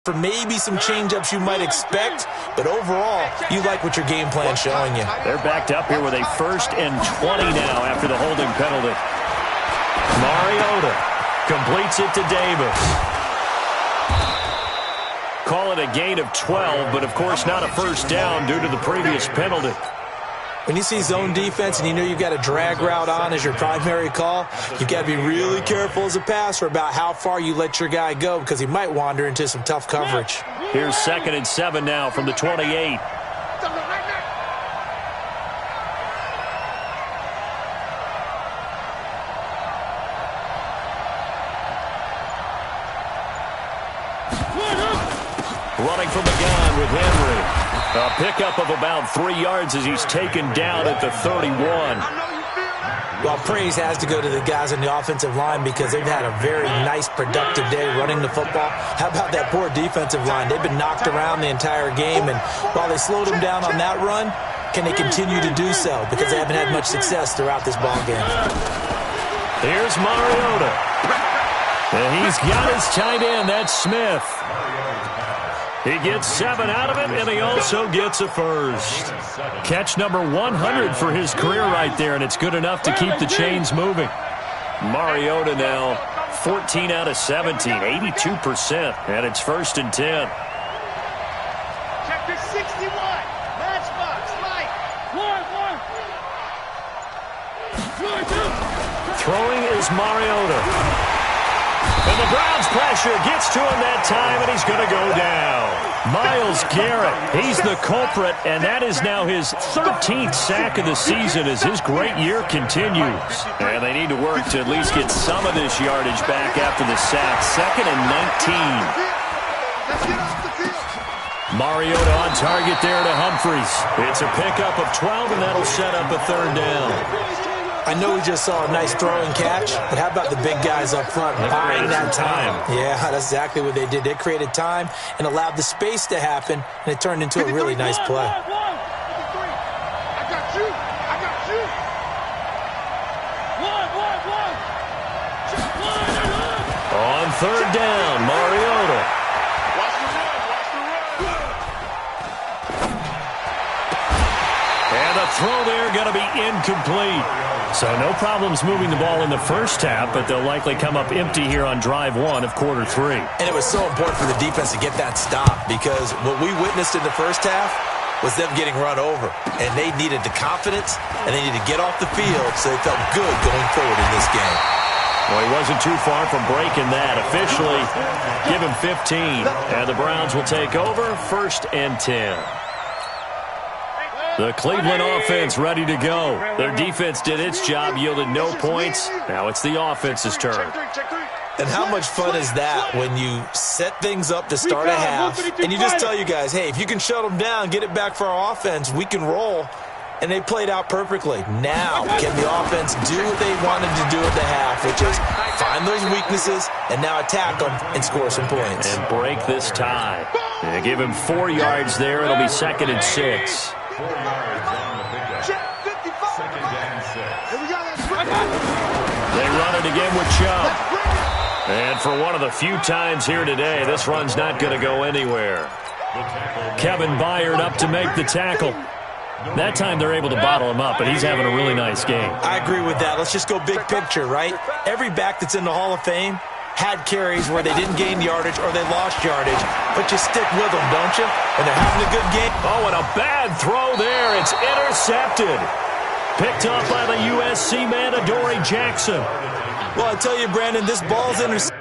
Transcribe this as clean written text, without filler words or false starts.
for maybe some change-ups you might expect, but overall, you like what your game plan's showing you. They're backed up here with a 1st and 20 now after the holding penalty. Mariota completes it to Davis. Call it a gain of 12, but of course not a first down due to the previous penalty. When you see zone defense and you know you've got a drag route on as your primary call, you've got to be really careful as a passer about how far you let your guy go because he might wander into some tough coverage. Here's 2nd and 7 now from the 28. Running from the gun with Henry. A pickup of about 3 yards as he's taken down at the 31. Well, praise has to go to the guys on the offensive line because they've had a very nice, productive day running the football. How about that poor defensive line? They've been knocked around the entire game, and while they slowed them down on that run, can they continue to do so? Because they haven't had much success throughout this ball game. Here's Mariota. And he's got his tight end. That's Smith. He gets 7 out of it, and he also gets a first. Catch number 100 for his career right there, and it's good enough to keep the chains moving. Mariota now 14 out of 17, 82%, and it's 1st and 10. Chapter 61, Matchbox, light. Throwing is Mariota. And the Browns' pressure gets to him that time, and he's going to go down. Myles Garrett, he's the culprit, and that is now his 13th sack of the season as his great year continues. And they need to work to at least get some of this yardage back after the sack. 2nd and 19. Mariota on target there to Humphries. It's a pickup of 12, and that'll set up a 3rd down. I know we just saw a nice throw and catch, but how about the big guys up front buying that time? Yeah, that's exactly what they did. They created time and allowed the space to happen, and it turned into a really nice play. I got you. On 3rd down, Mariota. Watch the run. And the throw there going to be incomplete. So no problems moving the ball in the first half, but they'll likely come up empty here on drive 1 of quarter 3. And it was so important for the defense to get that stop because what we witnessed in the first half was them getting run over. And they needed the confidence, and they needed to get off the field so they felt good going forward in this game. Well, he wasn't too far from breaking that. Officially, give him 15. And the Browns will take over 1st and 10. The Cleveland offense ready to go. Their defense did its job, yielded no points. Now it's the offense's turn. And how much fun is that when you set things up to start a half, and you just tell you guys, hey, if you can shut them down, get it back for our offense, we can roll. And they played out perfectly. Now, can the offense do what they wanted to do at the half, which is find those weaknesses and now attack them and score some points. And break this tie. They give him 4 yards there. It'll be 2nd and 6. 4 yards on the pickup. 2nd down 6. They run it again with Chubb. And for one of the few times here today, this run's not going to go anywhere. Kevin Byard up to make the tackle. That time they're able to bottle him up, but he's having a really nice game. I agree with that. Let's just go big picture, right? Every back that's in the Hall of Fame had carries where they didn't gain yardage or they lost yardage, but you stick with them, don't you? When they're having a good game. Oh, and a bad throw there. It's intercepted. Picked up by the USC man, Adoree Jackson. Well, I tell you, Brandon, this ball's intercepted.